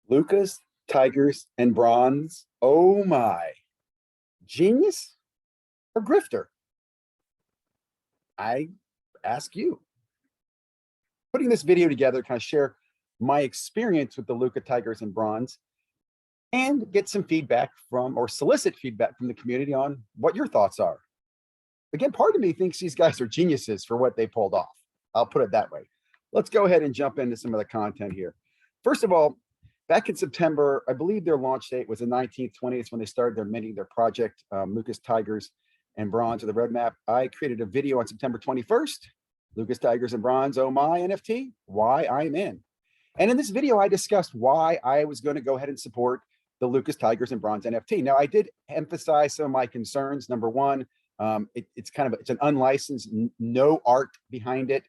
Lukas, Tigers, and Brons. Oh my. Genius or grifter? I ask you. Putting this video together, kind of share my experience with the Luka Tigers and Brons and get some feedback from, or solicit feedback from the community on what your thoughts are. Again, part of me thinks these guys are geniuses for what they pulled off. I'll put it that way. Let's go ahead and jump into some of the content here. First of all, back in September, I believe their launch date was the 19th, 20th when they started their project, Lukas Tigers and Brons to the roadmap. I created a video on September 21st, Lukas Tigers and Brons, oh my NFT, why I'm in. And in this video, I discussed why I was going to go ahead and support the Lukas Tigers and Brons NFT. Now, I did emphasize some of my concerns. Number one, it's an unlicensed, no art behind it.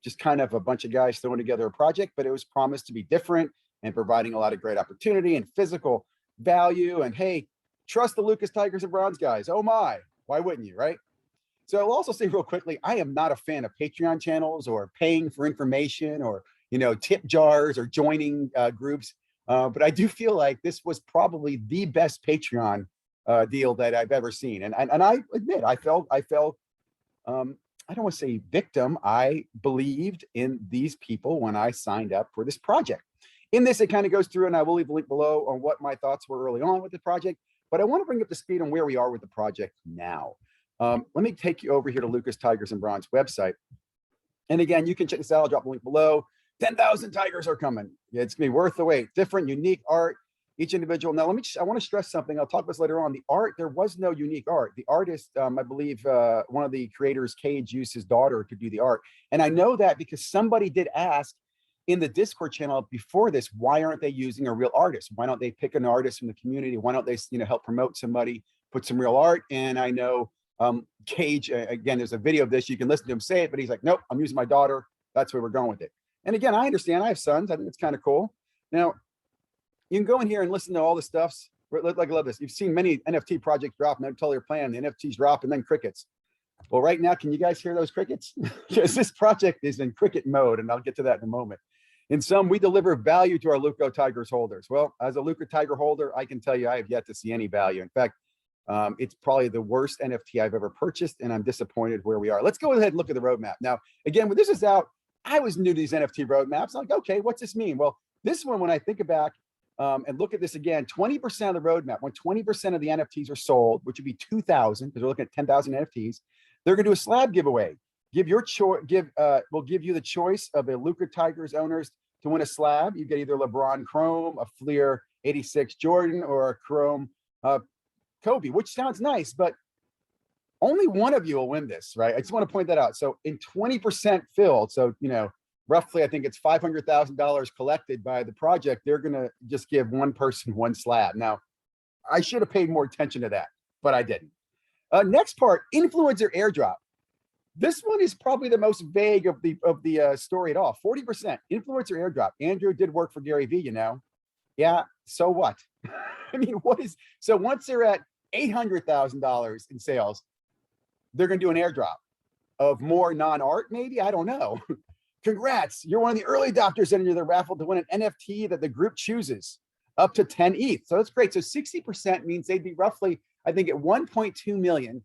Just kind of a bunch of guys throwing together a project, but it was promised to be different and providing a lot of great opportunity and physical value. And hey, trust the Lukas Tigers and Brons guys. Oh my, why wouldn't you, right? So I'll also say real quickly, I am not a fan of Patreon channels or paying for information or, tip jars or joining groups. But I do feel like this was probably the best Patreon deal that I've ever seen. And I admit, I felt, I don't want to say victim. I believed in these people when I signed up for this project. In this, it kind of goes through, and I will leave a link below on what my thoughts were early on with the project, but I want to bring up the speed on where we are with the project now. Let me take you over here to Lukas Tigers and Brons website. And again, you can check this out. I'll drop a link below. 10,000 tigers are coming. Yeah, it's gonna be worth the wait. Different, unique art, each individual. Now, I want to stress something. I'll talk about this later on. The art, there was no unique art. The artist, I believe one of the creators, Cage, used his daughter to do the art. And I know that because somebody did ask in the Discord channel before this, why aren't they using a real artist? Why don't they pick an artist from the community? Why don't they, help promote somebody, put some real art? And I know Cage, again, there's a video of this. You can listen to him say it, but he's like, nope, I'm using my daughter. That's where we're going with it. And again, I understand. I have sons. I think it's kind of cool. Now, you can go in here and listen to all the stuffs. Like, I love this. You've seen many NFT projects drop, and they're totally plan. The NFTs drop, and then crickets. Well, right now, can you guys hear those crickets? Because this project is in cricket mode, and I'll get to that in a moment. In sum, we deliver value to our Luka Tigers holders. Well, as a Luka Tiger holder, I can tell you I have yet to see any value. In fact, it's probably the worst NFT I've ever purchased, and I'm disappointed where we are. Let's go ahead and look at the roadmap. Now, again, when this is out, I was new to these NFT roadmaps. I'm like, okay, what's this mean? Well, this one, when I think back and look at this again, 20% of the roadmap, when 20% of the NFTs are sold, which would be 2,000, because we're looking at 10,000 NFTs, they're going to do a slab giveaway. We'll give you the choice of a Luka Tigers owners to win a slab. You get either LeBron Chrome, a Fleer 86 Jordan, or a Chrome Kobe, which sounds nice, but only one of you will win this, right? I just want to point that out. So in 20% filled, so, roughly, I think it's $500,000 collected by the project, they're going to just give one person one slab. Now, I should have paid more attention to that, but I didn't. Next part, influencer airdrop. This one is probably the most vague of the story at all. 40% influencer airdrop. Andrew did work for Gary Vee, Yeah, so what? I mean, so once they're at $800,000 in sales, they're going to do an airdrop of more non-art, maybe? I don't know. Congrats. You're one of the early adopters into the raffle to win an NFT that the group chooses up to 10 ETH. So that's great. So 60% means they'd be roughly, I think, at 1.2 million.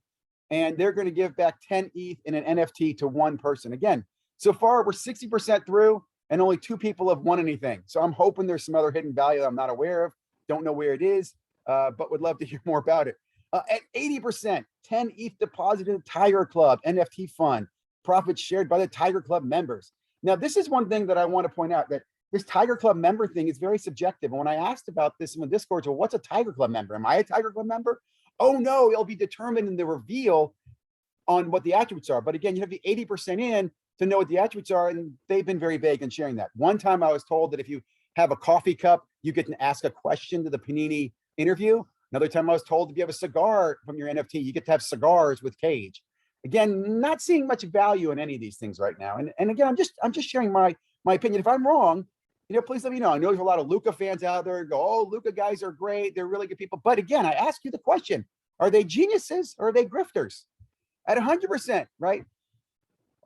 And they're going to give back 10 ETH in an NFT to one person. Again, so far we're 60% through and only 2 people have won anything. So I'm hoping there's some other hidden value that I'm not aware of. Don't know where it is, but would love to hear more about it. At 80%, 10 ETH deposited in the Tiger Club NFT fund, profits shared by the Tiger Club members. Now, this is one thing that I want to point out, that this Tiger Club member thing is very subjective. And when I asked about this in the Discord, well, what's a Tiger Club member? Am I a Tiger Club member? Oh no, it'll be determined in the reveal on what the attributes are. But again, you have the 80% in to know what the attributes are, and they've been very vague in sharing that. One time I was told that if you have a coffee cup, you get to ask a question to the Panini interview. Another time I was told if you have a cigar from your NFT, you get to have cigars with Cage. Again, not seeing much value in any of these things right now. And again, I'm just sharing my opinion. If I'm wrong, please let me know. I know there's a lot of Luka fans out there who go, oh, Luka guys are great. They're really good people. But again, I ask you the question, are they geniuses or are they grifters? At 100%, right?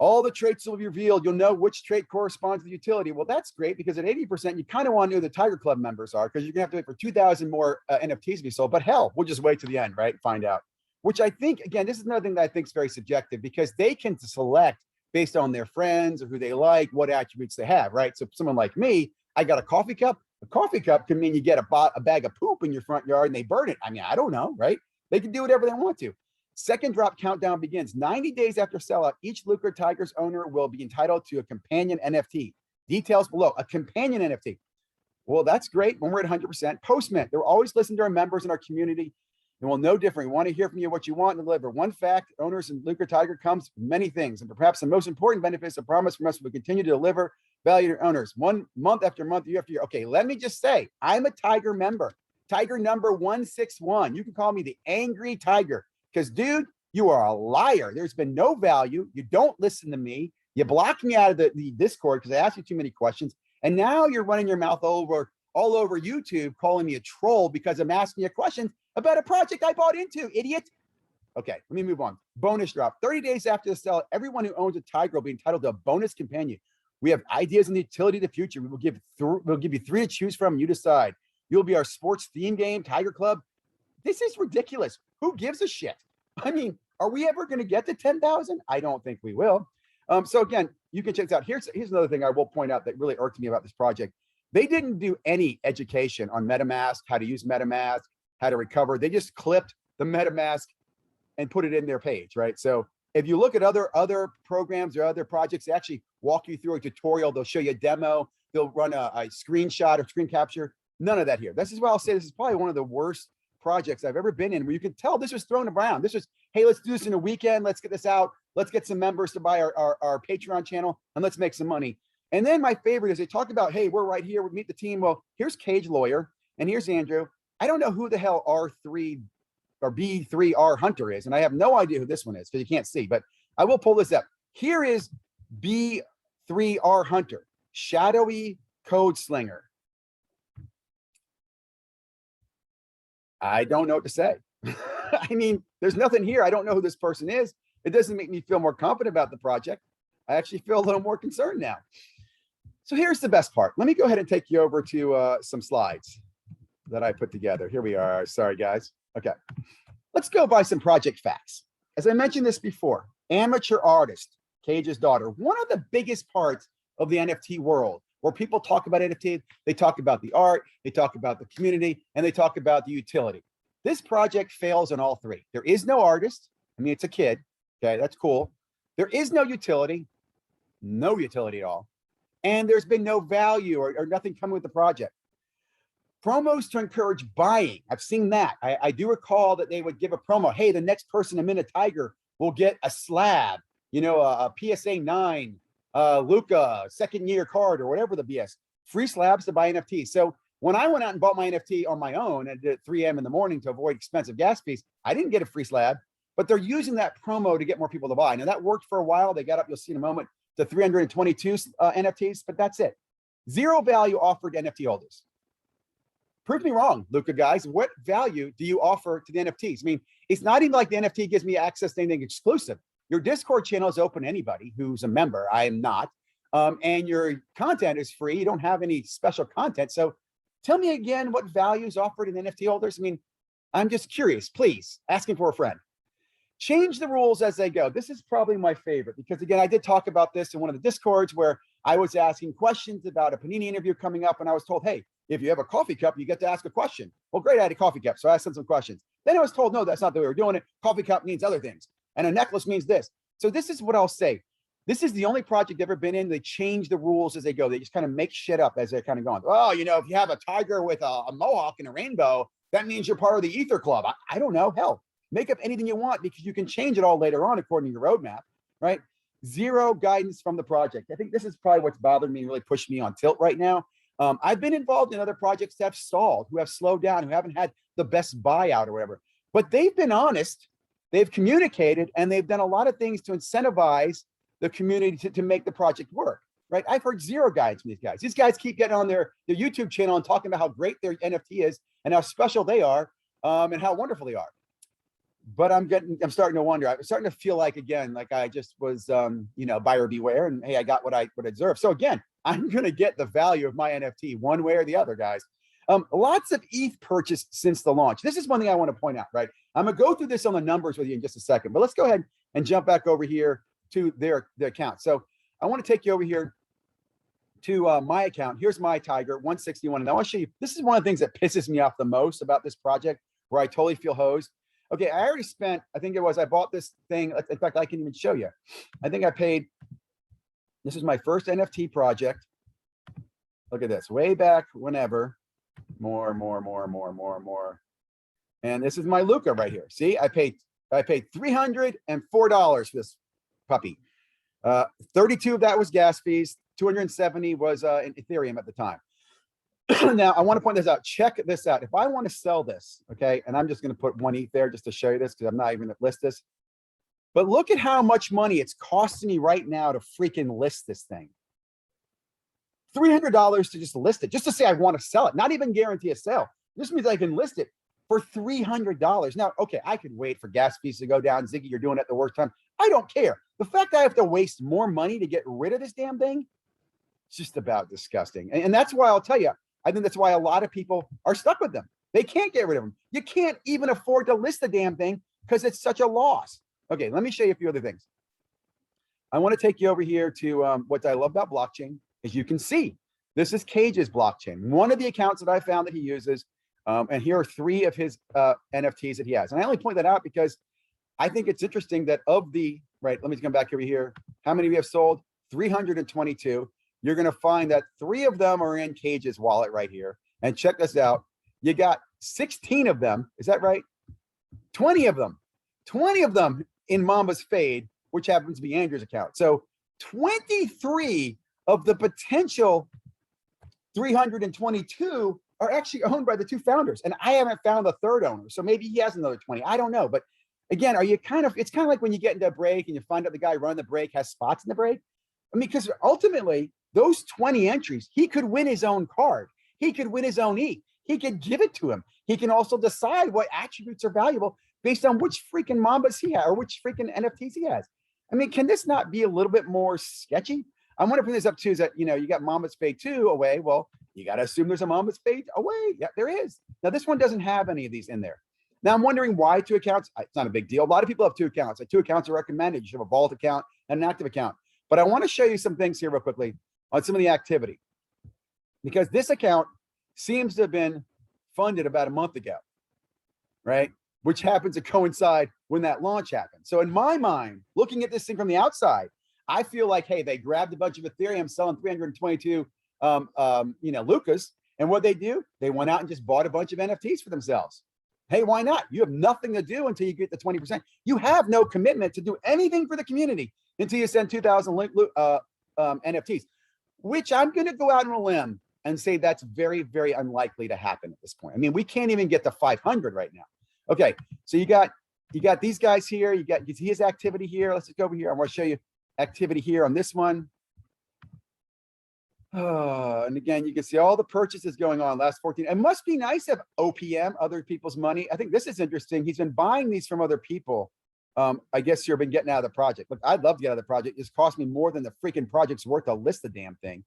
All the traits will be revealed. You'll know which trait corresponds to the utility. Well, that's great because at 80%, you kind of want to know who the Tiger Club members are because you're going to have to wait for 2,000 more NFTs to be sold. But hell, we'll just wait to the end, right? Find out. Which I think, again, this is another thing that I think is very subjective because they can select based on their friends or who they like, what attributes they have, right? So someone like me, I got a coffee cup. A coffee cup can mean you get a bag of poop in your front yard and they burn it. I mean, I don't know, right? They can do whatever they want to. Second drop countdown begins. 90 days after sellout, each Lukas Tigers owner will be entitled to a companion NFT. Details below. A companion NFT. Well, that's great when we're at 100%. Post-mint. They're always listening to our members in our community. And we'll know different. We want to hear from you what you want and deliver. One fact, owners in Lukas Tiger comes many things. And perhaps the most important benefit is a promise from us we continue to deliver value to owners. 1 month after month, year after year. Okay, let me just say, I'm a Tiger member. Tiger number 161. You can call me the Angry Tiger. Because, dude, you are a liar. There's been no value. You don't listen to me. You blocked me out of the Discord because I asked you too many questions. And now you're running your mouth all over YouTube, calling me a troll because I'm asking you questions about a project I bought into, idiot. Okay, let me move on. Bonus drop. 30 days after the sale, everyone who owns a Tiger will be entitled to a bonus companion. We have ideas in the utility of the future. We'll give you 3 to choose from. You decide. You'll be our sports theme game, Tiger Club. This is ridiculous. Who gives a shit? I mean, are we ever going to get to 10,000? I don't think we will. So again, you can check this out. Here's another thing I will point out that really irked me about this project. They didn't do any education on MetaMask, how to use MetaMask, how to recover. They just clipped the MetaMask and put it in their page, right? So if you look at other programs or other projects, they actually walk you through a tutorial. They'll show you a demo. They'll run a screenshot or screen capture. None of that here. This is why I'll say this is probably one of the worst projects I've ever been in where you can tell this was thrown around. This was, hey, let's do this in a weekend. Let's get this out. Let's get some members to buy our Patreon channel and let's make some money. And then my favorite is they talk about, hey, we're right here. We meet the team. Well, here's Cage Lawyer and here's Andrew. I don't know who the hell R3 or B3R Hunter is. And I have no idea who this one is because you can't see, but I will pull this up. Here is B3R Hunter, Shadowy Code Slinger. I don't know what to say. I mean, there's nothing here. I don't know who this person is. It doesn't make me feel more confident about the project. I actually feel a little more concerned now. So here's the best part. Let me go ahead and take you over to some slides that I put together. Here we are. Sorry, guys. Okay. Let's go by some project facts. As I mentioned this before, amateur artist, Cage's daughter, one of the biggest parts of the NFT world where people talk about NFT, they talk about the art, they talk about the community, and they talk about the utility. This project fails on all 3. There is no artist. I mean, it's a kid. Okay, that's cool. There is no utility at all. And there's been no value or nothing coming with the project. Promos to encourage buying. I've seen that. I do recall that they would give a promo. Hey, the next person to mint a Tiger will get a slab, you know, a PSA 9, Luka, second-year card or whatever the BS. Free slabs to buy NFTs. So when I went out and bought my NFT on my own and did it at 3 a.m. in the morning to avoid expensive gas fees, I didn't get a free slab, but they're using that promo to get more people to buy. Now that worked for a while. They got up, you'll see in a moment, to 322 NFTs, but that's it. Zero value offered to NFT holders. Prove me wrong, Luka guys. What value do you offer to the NFTs? I mean, it's not even like the NFT gives me access to anything exclusive. Your Discord channel is open to anybody who's a member. I am not. And your content is free. You don't have any special content. So tell me again what value is offered in NFT holders. I mean, I'm just curious, please, asking for a friend. Change the rules as they go. This is probably my favorite because, again, I did talk about this in one of the Discords where I was asking questions about a Panini interview coming up, and I was told, hey, if you have a coffee cup, you get to ask a question. Well, great, I had a coffee cup, so I asked them some questions. Then I was told, no, that's not the way we're doing it. Coffee cup means other things, and a necklace means this. So this is what I'll say. This is the only project I've ever been in. They change the rules as they go. They just kind of make shit up as they're kind of going. Oh, you know, if you have a tiger with a mohawk and a rainbow, that means you're part of the Ether Club. I don't know. Hell, make up anything you want because you can change it all later on according to your roadmap, right? Zero guidance from the project. I think this is probably what's bothered me and really pushed me on tilt right now. I've been involved in other projects that have stalled, who have slowed down, who haven't had the best buyout or whatever. But they've been honest, they've communicated, and they've done a lot of things to incentivize the community to make the project work, right? I've heard zero guidance from these guys. These guys keep getting on their YouTube channel and talking about how great their NFT is and how special they are and how wonderful they are. but I'm starting to wonder. I'm starting to feel like, again, like I just was, you know, buyer beware, and hey, I got what I deserve. So again, I'm going to get the value of my NFT one way or the other, guys. Lots of ETH purchased since the launch. This is one thing I want to point out, right? I'm going to go through this on the numbers with you in just a second, but let's go ahead and jump back over here to their account. So I want to take you over here to my account. Here's my Tiger 161. And I want to show you, this is one of the things that pisses me off the most about this project, where I totally feel hosed. Okay, I already spent, I think it was, I bought this thing. In fact, I can even show you. I think I paid, this is my first NFT project. Look at this, way back whenever. More. And this is my Luca right here. See, I paid $304 for this puppy. 32 of that was gas fees. 270 was in Ethereum at the time. Now, I want to point this out. Check this out. If I want to sell this, okay, and I'm just going to put 1 ETH there just to show you this, because I'm not even going to list this. But look at how much money it's costing me right now to freaking list this thing. $300 to just list it, just to say I want to sell it, not even guarantee a sale. This means I can list it for $300. Now, okay, I could wait for gas fees to go down. Ziggy, you're doing it at the worst time. I don't care. The fact that I have to waste more money to get rid of this damn thing, it's just about disgusting. And that's why I'll tell you, I think that's why a lot of people are stuck with them. They can't get rid of them. You can't even afford to list the damn thing because it's such a loss. Okay, let me show you a few other things. I want to take you over here to what I love about blockchain. As you can see, this is Cage's blockchain, one of the accounts that I found that he uses. And here are 3 of his NFTs that he has. And I only point that out because I think it's interesting that of the, right, let me come back over here. How many we have sold? 322. You're going to find that 3 of them are in Cage's wallet right here. And check this out. You got 16 of them. Is that right? 20 of them in Mamba's Fade, which happens to be Andrew's account. So 23 of the potential 322 are actually owned by the 2 founders. And I haven't found the 3rd owner. So maybe he has another 20. I don't know. But again, it's kind of like when you get into a break and you find out the guy running the break has spots in the break. I mean, because ultimately, those 20 entries, he could win his own card. He could win his own ETH. He could give it to him. He can also decide what attributes are valuable based on which freaking Mambas he has or which freaking NFTs he has. I mean, can this not be a little bit more sketchy? I want to bring this up too, is that, you know, you got Mamba's Fade 2 away. Well, you got to assume there's a Mamba's Fade away. Yeah, there is. Now, this one doesn't have any of these in there. Now, I'm wondering why 2 accounts. It's not a big deal. A lot of people have 2 accounts. Like 2 accounts are recommended. You should have a vault account and an active account. But I want to show you some things here real quickly on some of the activity, because this account seems to have been funded about a month ago, right? Which happens to coincide when that launch happened. So in my mind, looking at this thing from the outside, I feel like, hey, they grabbed a bunch of Ethereum selling 322, you know, Lukas. And what they do, they went out and just bought a bunch of NFTs for themselves. Hey, why not? You have nothing to do until you get the 20%. You have no commitment to do anything for the community until you send 2,000 NFTs, which I'm going to go out on a limb and say that's very, very unlikely to happen at this point. I mean, we can't even get to 500 right now. Okay, so you got these guys here. You got his activity here. Let's just go over here. I want to show you activity here on this one. And again, you can see all the purchases going on last 14. It must be nice to have OPM, other people's money. I think this is interesting. He's been buying these from other people. I guess you've been getting out of the project. Look, I'd love to get out of the project. It's cost me more than the freaking project's worth to list the damn thing.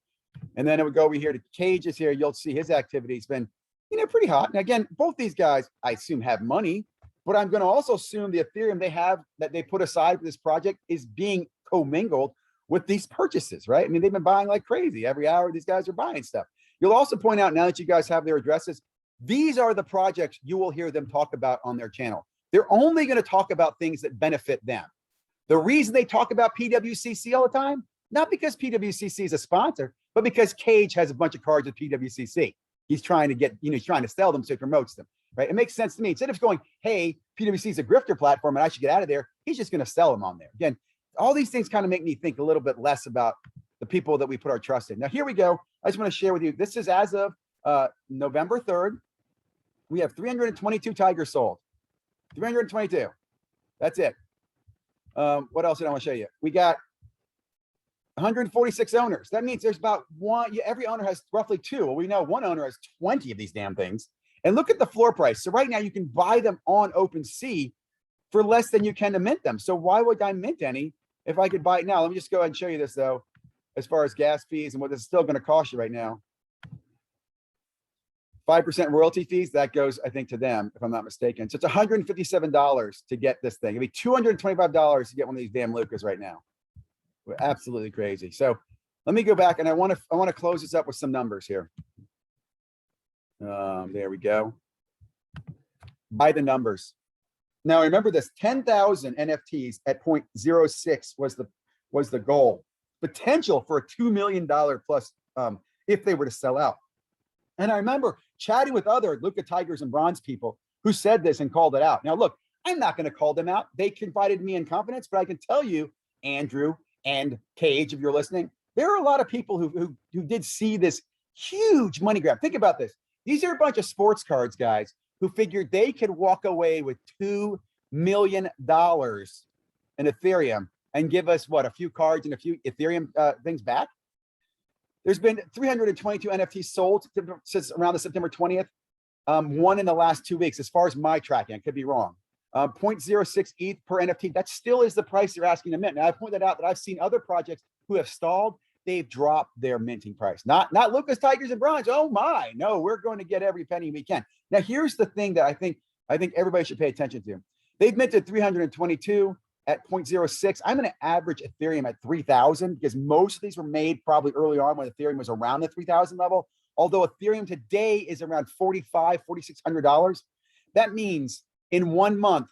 And then it would go over here to Cage's here. You'll see his activity has been, you know, pretty hot. And again, both these guys, I assume, have money, but I'm going to also assume the Ethereum they have that they put aside for this project is being commingled with these purchases, right? I mean, they've been buying like crazy. Every hour, these guys are buying stuff. You'll also point out, now that you guys have their addresses, these are the projects you will hear them talk about on their channel. They're only going to talk about things that benefit them. The reason they talk about PWCC all the time, not because PWCC is a sponsor, but because Cage has a bunch of cards with PWCC. He's trying to get, you know, he's trying to sell them, so he promotes them, right? It makes sense to me. Instead of going, hey, PWC is a grifter platform and I should get out of there, he's just going to sell them on there. Again, all these things kind of make me think a little bit less about the people that we put our trust in. Now, here we go. I just want to share with you. This is as of November 3rd. We have 322 Tigers sold. 322. That's it. What else did I want to show you? We got 146 owners. That means there's about one. Every owner has roughly 2. Well, we know one owner has 20 of these damn things. And look at the floor price. So right now you can buy them on OpenSea for less than you can to mint them. So why would I mint any if I could buy it now? Let me just go ahead and show you this though, as far as gas fees and what this is still going to cost you right now. 5% royalty fees, that goes, I think, to them, if I'm not mistaken. So it's $157 to get this thing. It'd be $225 to get one of these damn Lukas right now. We're absolutely crazy. So let me go back, and I want to close this up with some numbers here. There we go. By the numbers. Now remember this: 10,000 NFTs at 0.06 was the goal. Potential for a $2 million plus if they were to sell out. And I remember chatting with other Luka Tigers and Brons people who said this and called it out. Now, look, I'm not going to call them out. They confided in me in confidence, but I can tell you, Andrew and Cage, if you're listening, there are a lot of people who did see this huge money grab. Think about this. These are a bunch of sports cards guys who figured they could walk away with $2 million in Ethereum and give us, what, a few cards and a few Ethereum things back? There's been 322 NFTs sold since around the September 20th. One in the last 2 weeks, as far as my tracking. I could be wrong. 0.06 ETH per NFT. That still is the price they're asking to mint. Now, I pointed out that I've seen other projects who have stalled. They've dropped their minting price. Not Lukas, Tigers, and Brons. Oh my, no, we're going to get every penny we can. Now, here's the thing that I think everybody should pay attention to. They've minted 322 at 0.06. I'm going to average Ethereum at 3,000 because most of these were made probably early on when Ethereum was around the 3,000 level. Although Ethereum today is around $4,500, $4,600. That means in 1 month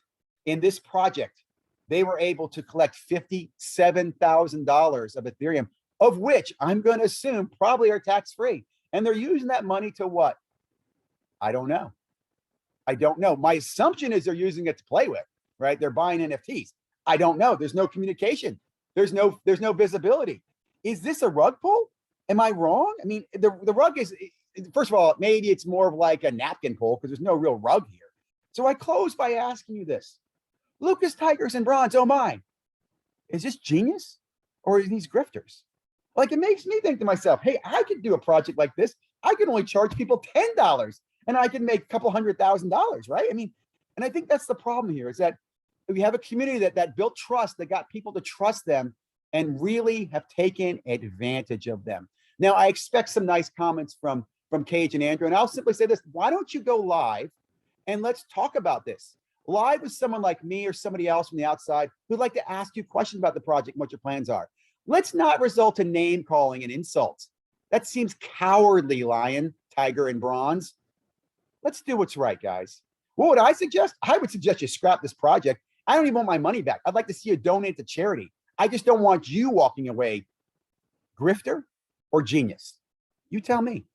in this project, they were able to collect $57,000 of Ethereum, of which I'm going to assume probably are tax-free. And they're using that money to what? I don't know. I don't know. My assumption is they're using it to play with, right? They're buying NFTs. I don't know. There's no communication. There's no visibility. Is this a rug pull? Am I wrong? I mean, the rug is, first of all, maybe it's more of like a napkin pull because there's no real rug here. So I close by asking you this. Lukas, Tigers, and Brons, oh my. Is this genius or are these grifters? Like, it makes me think to myself, hey, I could do a project like this. I can only charge people $10 and I can make a couple $100,000, right? I mean, and I think that's the problem here is that we have a community that built trust, that got people to trust them and really have taken advantage of them. Now, I expect some nice comments from Cage and Andrew, and I'll simply say this: why don't you go live and let's talk about this live with someone like me or somebody else from the outside who'd like to ask you questions about the project and what your plans are. Let's not result in name calling and insults. That seems cowardly, Lion, Tiger, and Brons. Let's do what's right, guys. What would I suggest? I would suggest you scrap this project. I don't even want my money back. I'd like to see you donate to charity. I just don't want you walking away grifter or genius. You tell me.